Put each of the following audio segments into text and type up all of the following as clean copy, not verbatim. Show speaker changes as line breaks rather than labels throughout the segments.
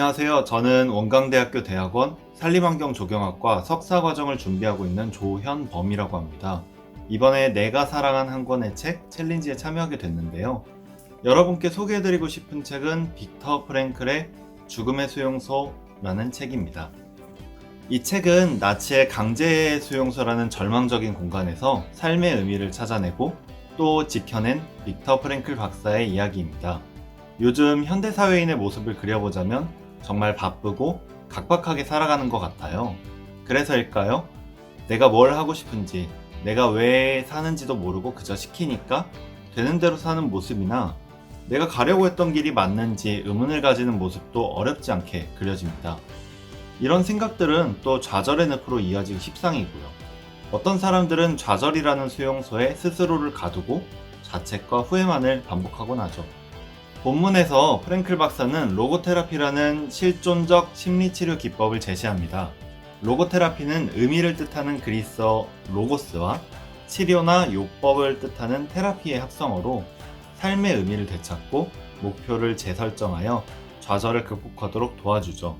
안녕하세요. 저는 원광대학교 대학원 산림환경조경학과 석사과정을 준비하고 있는 조현범이라고 합니다. 이번에 내가 사랑한 한 권의 책 챌린지에 참여하게 됐는데요. 여러분께 소개해드리고 싶은 책은 빅터 프랭클의 죽음의 수용소라는 책입니다. 이 책은 나치의 강제 수용소라는 절망적인 공간에서 삶의 의미를 찾아내고 또 지켜낸 빅터 프랭클 박사의 이야기입니다. 요즘 현대사회인의 모습을 그려보자면 정말 바쁘고 각박하게 살아가는 것 같아요. 그래서일까요? 내가 뭘 하고 싶은지, 내가 왜 사는지도 모르고 그저 시키니까 되는 대로 사는 모습이나 내가 가려고 했던 길이 맞는지 의문을 가지는 모습도 어렵지 않게 그려집니다. 이런 생각들은 또 좌절의 늪으로 이어지기 십상이고요. 어떤 사람들은 좌절이라는 수용소에 스스로를 가두고 자책과 후회만을 반복하곤 하죠. 본문에서 프랭클 박사는 로고테라피라는 실존적 심리치료 기법을 제시합니다. 로고테라피는 의미를 뜻하는 그리스어 로고스와 치료나 요법을 뜻하는 테라피의 합성어로 삶의 의미를 되찾고 목표를 재설정하여 좌절을 극복하도록 도와주죠.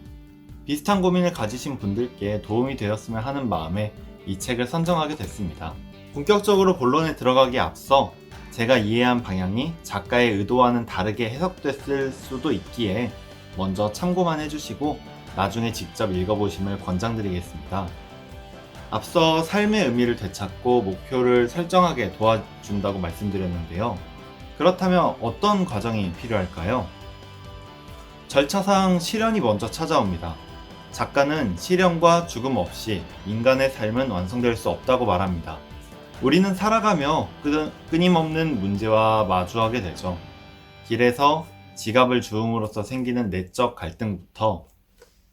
비슷한 고민을 가지신 분들께 도움이 되었으면 하는 마음에 이 책을 선정하게 됐습니다. 본격적으로 본론에 들어가기에 앞서 제가 이해한 방향이 작가의 의도와는 다르게 해석됐을 수도 있기에 먼저 참고만 해주시고 나중에 직접 읽어보심을 권장드리겠습니다. 앞서 삶의 의미를 되찾고 목표를 설정하게 도와준다고 말씀드렸는데요. 그렇다면 어떤 과정이 필요할까요? 절차상 시련이 먼저 찾아옵니다. 작가는 시련과 죽음 없이 인간의 삶은 완성될 수 없다고 말합니다. 우리는 살아가며 끊임없는 문제와 마주하게 되죠. 길에서 지갑을 주움으로써 생기는 내적 갈등부터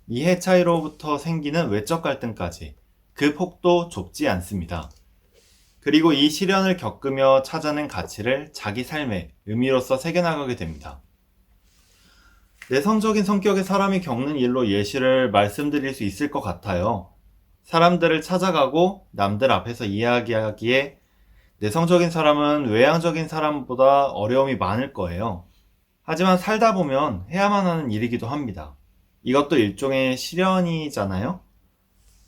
이해 차이로부터 생기는 외적 갈등까지 그 폭도 좁지 않습니다. 그리고 이 시련을 겪으며 찾아낸 가치를 자기 삶의 의미로서 새겨나가게 됩니다. 내성적인 성격의 사람이 겪는 일로 예시를 말씀드릴 수 있을 것 같아요. 사람들을 찾아가고 남들 앞에서 이야기하기에 내성적인 사람은 외향적인 사람보다 어려움이 많을 거예요. 하지만 살다 보면 해야만 하는 일이기도 합니다. 이것도 일종의 시련이잖아요?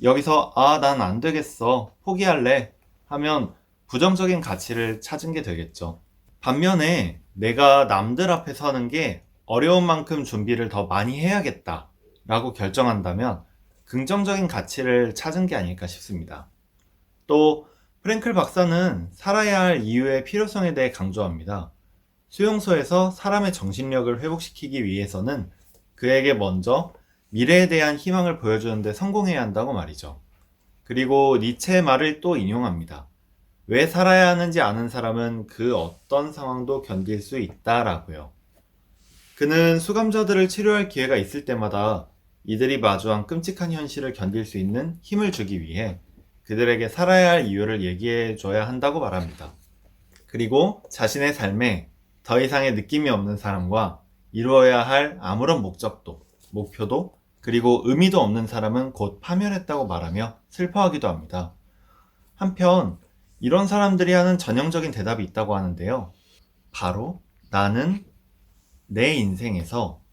여기서 난 안 되겠어, 포기할래 하면 부정적인 가치를 찾은 게 되겠죠. 반면에 내가 남들 앞에 서는 게 어려운 만큼 준비를 더 많이 해야겠다 라고 결정한다면 긍정적인 가치를 찾은 게 아닐까 싶습니다. 또 프랭클 박사는 살아야 할 이유의 필요성에 대해 강조합니다. 수용소에서 사람의 정신력을 회복시키기 위해서는 그에게 먼저 미래에 대한 희망을 보여주는데 성공해야 한다고 말이죠. 그리고 니체의 말을 또 인용합니다. 왜 살아야 하는지 아는 사람은 그 어떤 상황도 견딜 수 있다라고요. 그는 수감자들을 치료할 기회가 있을 때마다 이들이 마주한 끔찍한 현실을 견딜 수 있는 힘을 주기 위해 그들에게 살아야 할 이유를 얘기해 줘야 한다고 말합니다. 그리고 자신의 삶에 더 이상의 느낌이 없는 사람과 이루어야 할 아무런 목적도, 목표도, 그리고 의미도 없는 사람은 곧 파멸했다고 말하며 슬퍼하기도 합니다. 한편 이런 사람들이 하는 전형적인 대답이 있다고 하는데요. 바로 나는 내 인생에서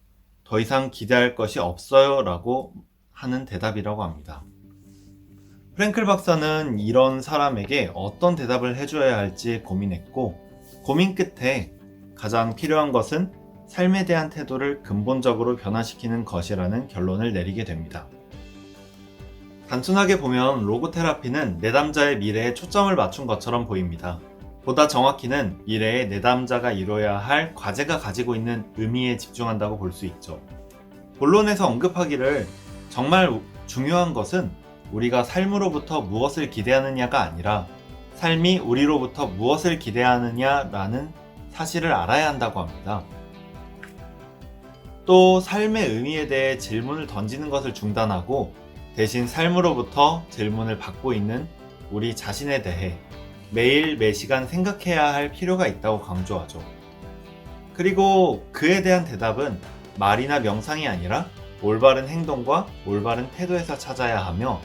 더 이상 기대할 것이 없어요 라고 하는 대답이라고 합니다. 프랭클 박사는 이런 사람에게 어떤 대답을 해줘야 할지 고민했고, 고민 끝에 가장 필요한 것은 삶에 대한 태도를 근본적으로 변화시키는 것이라는 결론을 내리게 됩니다. 단순하게 보면 로고테라피는 내담자의 미래에 초점을 맞춘 것처럼 보입니다. 보다 정확히는 미래의 내담자가 이뤄야 할 과제가 가지고 있는 의미에 집중한다고 볼 수 있죠. 본론에서 언급하기를 정말 중요한 것은 우리가 삶으로부터 무엇을 기대하느냐가 아니라 삶이 우리로부터 무엇을 기대하느냐라는 사실을 알아야 한다고 합니다. 또 삶의 의미에 대해 질문을 던지는 것을 중단하고 대신 삶으로부터 질문을 받고 있는 우리 자신에 대해 매일 매시간 생각해야 할 필요가 있다고 강조하죠. 그리고 그에 대한 대답은 말이나 명상이 아니라 올바른 행동과 올바른 태도에서 찾아야 하며,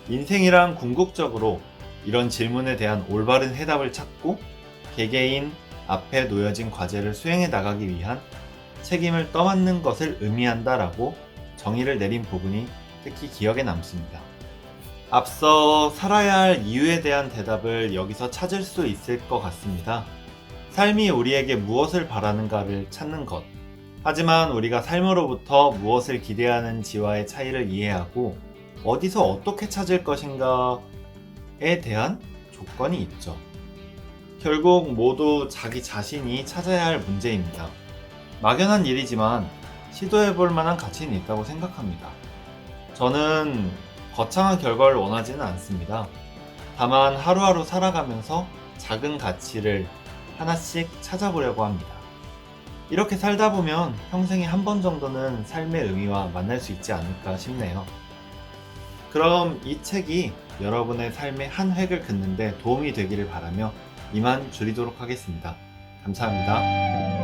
인생이란 궁극적으로 이런 질문에 대한 올바른 해답을 찾고 개개인 앞에 놓여진 과제를 수행해 나가기 위한 책임을 떠맡는 것을 의미한다라고 정의를 내린 부분이 특히 기억에 남습니다. 앞서 살아야 할 이유에 대한 대답을 여기서 찾을 수 있을 것 같습니다. 삶이 우리에게 무엇을 바라는가를 찾는 것. 하지만 우리가 삶으로부터 무엇을 기대하는지와의 차이를 이해하고 어디서 어떻게 찾을 것인가에 대한 조건이 있죠. 결국 모두 자기 자신이 찾아야 할 문제입니다. 막연한 일이지만 시도해볼 만한 가치는 있다고 생각합니다. 저는 거창한 결과를 원하지는 않습니다. 다만 하루하루 살아가면서 작은 가치를 하나씩 찾아보려고 합니다. 이렇게 살다 보면 평생에 한 번 정도는 삶의 의미와 만날 수 있지 않을까 싶네요. 그럼 이 책이 여러분의 삶의 한 획을 긋는데 도움이 되기를 바라며 이만 줄이도록 하겠습니다. 감사합니다.